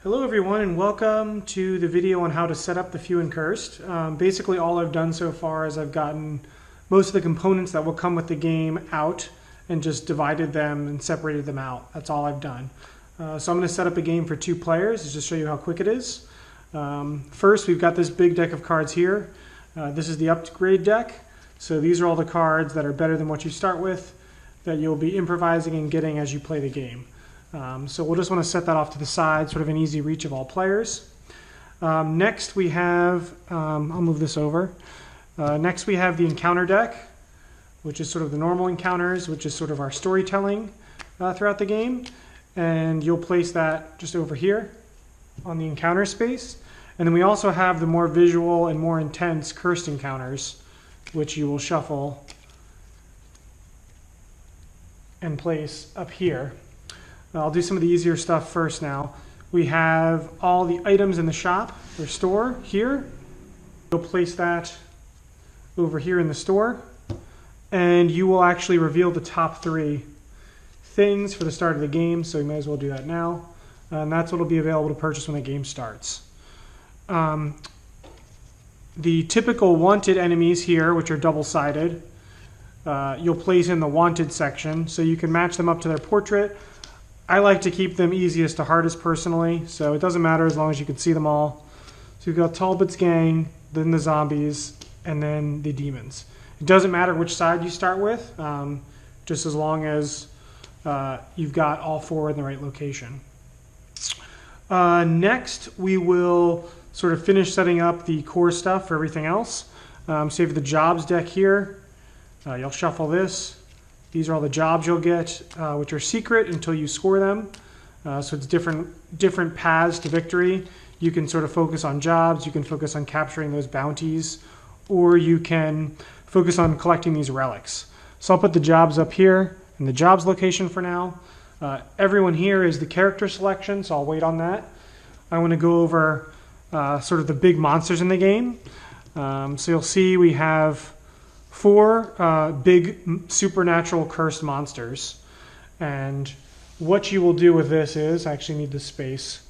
Hello everyone and welcome to the video on how to set up the Few and Cursed. Basically all I've done so far is I've gotten most of the components that will come with the game out and just divided them and separated them out. That's all I've done. So I'm going to set up a game for 2 players to just show you how quick it is. First we've got this big deck of cards here. This is the upgrade deck. So these are all the cards that are better than what you start with that you'll be improvising and getting as you play the game. So we'll just want to set that off to the side, sort of an easy reach of all players. Next we have, I'll move this over. Next we have the encounter deck, which is sort of the normal encounters, which is sort of our storytelling throughout the game. And you'll place that just over here on the encounter space. And then we also have the more visual and more intense cursed encounters, which you will shuffle and place up here. I'll do some of the easier stuff first now. We have all the items in the shop or store here. You'll place that over here in the store, and you will actually reveal the top 3 things for the start of the game, so you may as well do that now. And that's what will be available to purchase when the game starts. The typical wanted enemies here, which are double-sided, you'll place in the wanted section, so you can match them up to their portrait. I like to keep them easiest to hardest personally, so it doesn't matter as long as you can see them all. So you've got Talbot's gang, then the zombies, and then the demons. It doesn't matter which side you start with, just as long as you've got all 4 in the right location. Next, we will sort of finish setting up the core stuff for everything else. So you have the jobs deck here. You'll shuffle this. These are all the jobs you'll get, which are secret until you score them. So it's different paths to victory. You can sort of focus on jobs, you can focus on capturing those bounties, or you can focus on collecting these relics. So I'll put the jobs up here in the jobs location for now. Everyone here is the character selection, so I'll wait on that. I want to go over sort of the big monsters in the game. So you'll see we have 4 big supernatural cursed monsters, and what you will do with this is, I actually need the space,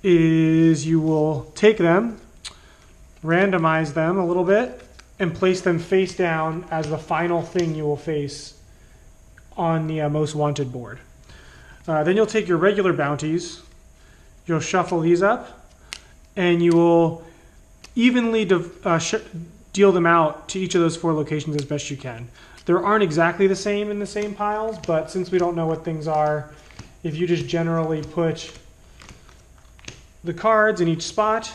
is you will take them, randomize them a little bit, and place them face down as the final thing you will face on the most wanted board. Then you'll take your regular bounties, you'll shuffle these up, and you will evenly deal them out to each of those 4 locations as best you can. There aren't exactly the same in the same piles, but since we don't know what things are, if you just generally put the cards in each spot,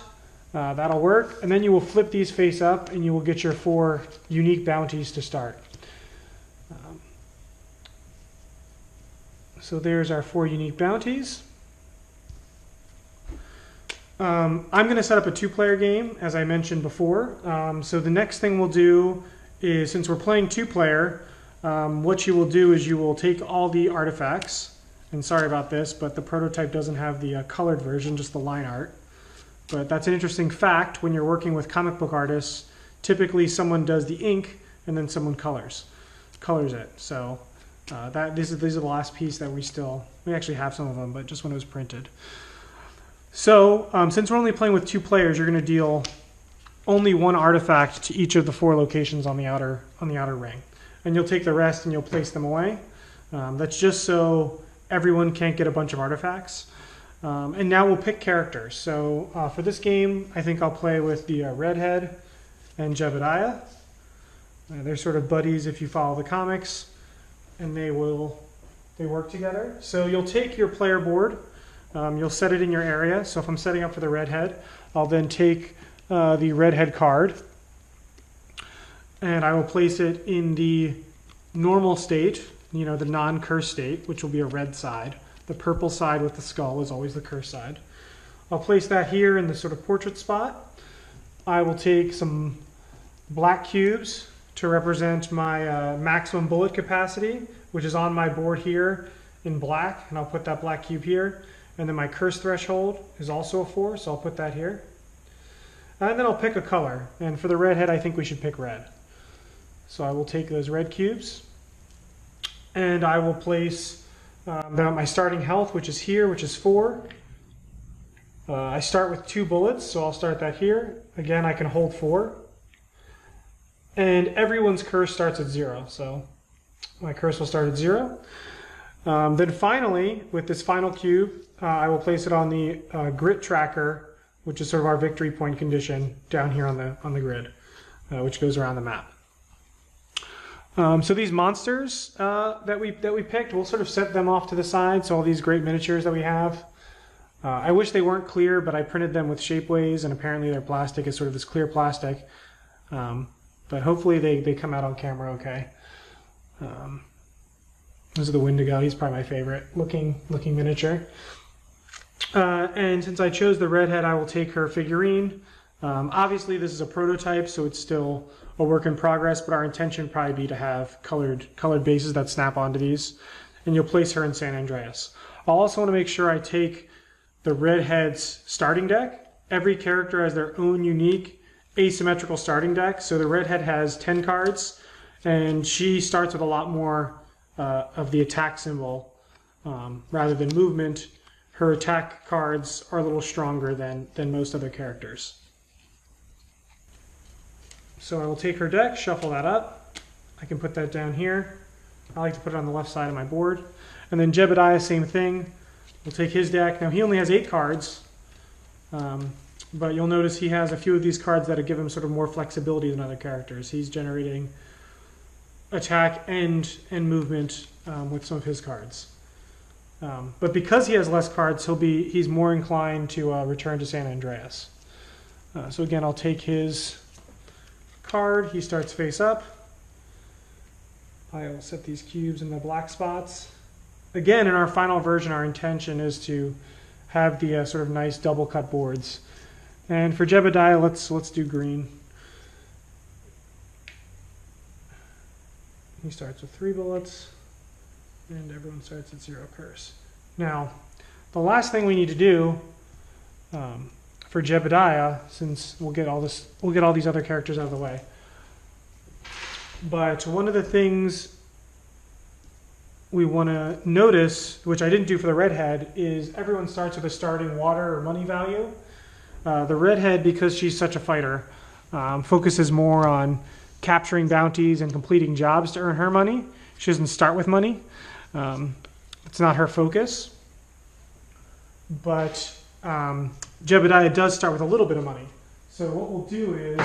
that'll work. And then you will flip these face up and you will get your 4 unique bounties to start. So there's our 4 unique bounties. I'm going to set up a 2-player game, as I mentioned before. So the next thing we'll do is, since we're playing 2-player, what you will do is you will take all the artifacts, and sorry about this, but the prototype doesn't have the colored version, just the line art. But that's an interesting fact. When you're working with comic book artists, typically someone does the ink and then someone colors it. So these are the last piece that we actually have some of them, but just when it was printed. So, since we're only playing with 2 players, you're going to deal only 1 artifact to each of the 4 locations on the outer ring, and you'll take the rest and you'll place them away. That's just so everyone can't get a bunch of artifacts. And now we'll pick characters. So for this game, I think I'll play with the Redhead and Jebediah. They're sort of buddies if you follow the comics, and they work together. So you'll take your player board. You'll set it in your area. So if I'm setting up for the redhead, I'll then take the redhead card and I will place it in the normal state, the non-cursed state, which will be a red side. The purple side with the skull is always the cursed side. I'll place that here in the sort of portrait spot. I will take some black cubes to represent my maximum bullet capacity, which is on my board here in black, and I'll put that black cube here. And then my curse threshold is also a 4, so I'll put that here. And then I'll pick a color. And for the redhead, I think we should pick red. So I will take those red cubes, and I will place my starting health, which is here, which is 4. I start with 2 bullets, so I'll start that here. Again, I can hold 4. And everyone's curse starts at 0, so my curse will start at 0. Then finally, with this final cube, I will place it on the grit tracker, which is sort of our victory point condition down here on the grid, which goes around the map. So these monsters that we picked, we'll sort of set them off to the side. So all these great miniatures that we have. I wish they weren't clear, but I printed them with shapeways, and apparently their plastic is sort of this clear plastic. But hopefully they come out on camera okay. This is the Wendigo. He's probably my favorite looking miniature. And since I chose the redhead, I will take her figurine. Obviously, this is a prototype, so it's still a work in progress, but our intention would probably be to have colored bases that snap onto these. And you'll place her in San Andreas. I'll also want to make sure I take the redhead's starting deck. Every character has their own unique asymmetrical starting deck. So the redhead has 10 cards, and she starts with a lot more of the attack symbol rather than movement. Her attack cards are a little stronger than most other characters. So I will take her deck, shuffle that up. I can put that down here. I like to put it on the left side of my board. And then Jebediah, same thing. We'll take his deck. Now he only has 8 cards, but you'll notice he has a few of these cards that give him sort of more flexibility than other characters. He's generating attack and movement with some of his cards. But because he has less cards, he's more inclined to return to San Andreas. So again, I'll take his card. He starts face up. I will set these cubes in the black spots. Again, in our final version, our intention is to have the sort of nice double cut boards. And for Jebediah, let's do green. He starts with 3 bullets, and everyone starts at 0 curse. Now, the last thing we need to do for Jebediah, since we'll get all these other characters out of the way. But one of the things we want to notice, which I didn't do for the redhead, is everyone starts with a starting water or money value. The redhead, because she's such a fighter, focuses more on capturing bounties and completing jobs to earn her money. She doesn't start with money. It's not her focus. But Jebediah does start with a little bit of money. So what we'll do is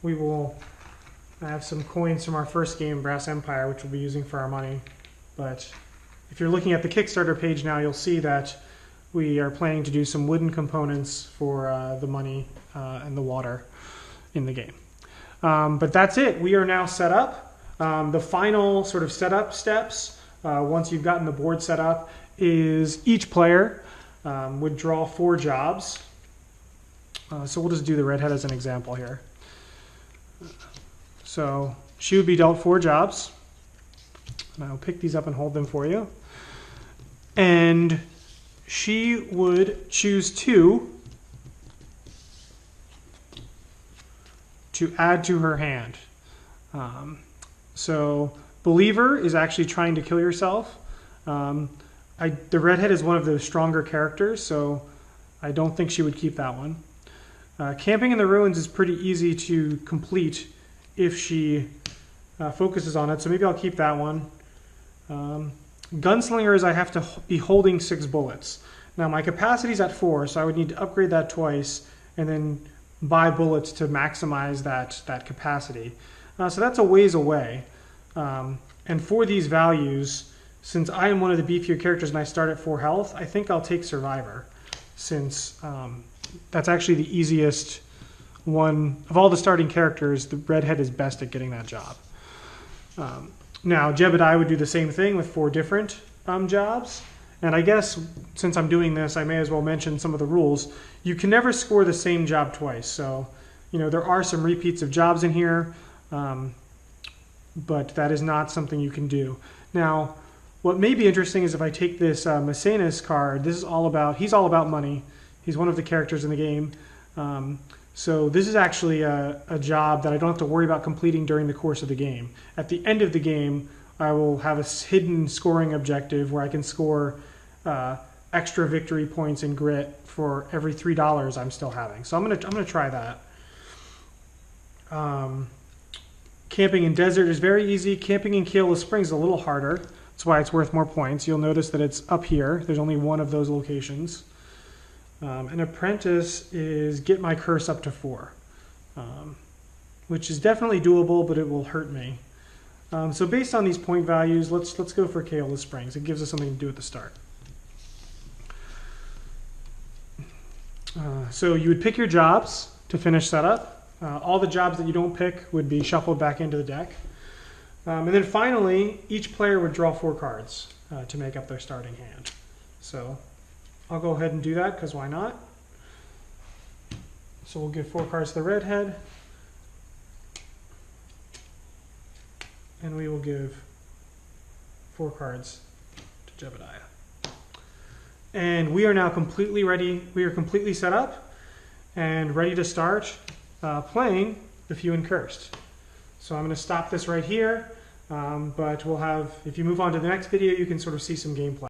we will have some coins from our first game, Brass Empire, which we'll be using for our money. But if you're looking at the Kickstarter page now, you'll see that we are planning to do some wooden components for the money and the water in the game. But that's it. We are now set up. The final sort of setup steps, once you've gotten the board set up, is each player would draw 4 jobs. So we'll just do the redhead as an example here. So she would be dealt 4 jobs. And I'll pick these up and hold them for you. And she would choose 2 to add to her hand. So Believer is actually trying to kill yourself. The redhead is one of those stronger characters, so I don't think she would keep that one. Camping in the Ruins is pretty easy to complete if she focuses on it, so maybe I'll keep that one. Gunslingers, I have to be holding 6 bullets. Now my capacity is at 4, so I would need to upgrade that twice and then buy bullets to maximize that capacity. So that's a ways away. And for these values, since I am one of the beefier characters and I start at 4 health, I think I'll take Survivor, since that's actually the easiest one. Of all the starting characters, the redhead is best at getting that job. Now, Jebediah would do the same thing with 4 different jobs. And I guess since I'm doing this, I may as well mention some of the rules. You can never score the same job twice. So, there are some repeats of jobs in here, but that is not something you can do. Now, what may be interesting is if I take this Maecenas card, he's all about money. He's one of the characters in the game. So this is actually a job that I don't have to worry about completing during the course of the game. At the end of the game, I will have a hidden scoring objective where I can score extra victory points in grit for every $3 I'm still having. So I'm gonna try that. Camping in desert is very easy. Camping in Keola Springs is a little harder. That's why it's worth more points. You'll notice that it's up here. There's only one of those locations. An apprentice is get my curse up to 4, which is definitely doable, but it will hurt me. So based on these point values, let's go for Keola Springs. It gives us something to do at the start. So you would pick your jobs to finish setup. All the jobs that you don't pick would be shuffled back into the deck. And then finally, each player would draw 4 cards to make up their starting hand. So I'll go ahead and do that, because why not? So we'll give 4 cards to the redhead. And we will give 4 cards to Jebediah. And we are now completely ready. We are completely set up and ready to start playing the Few and Cursed. So I'm going to stop this right here, but we'll have, if you move on to the next video, you can sort of see some gameplay.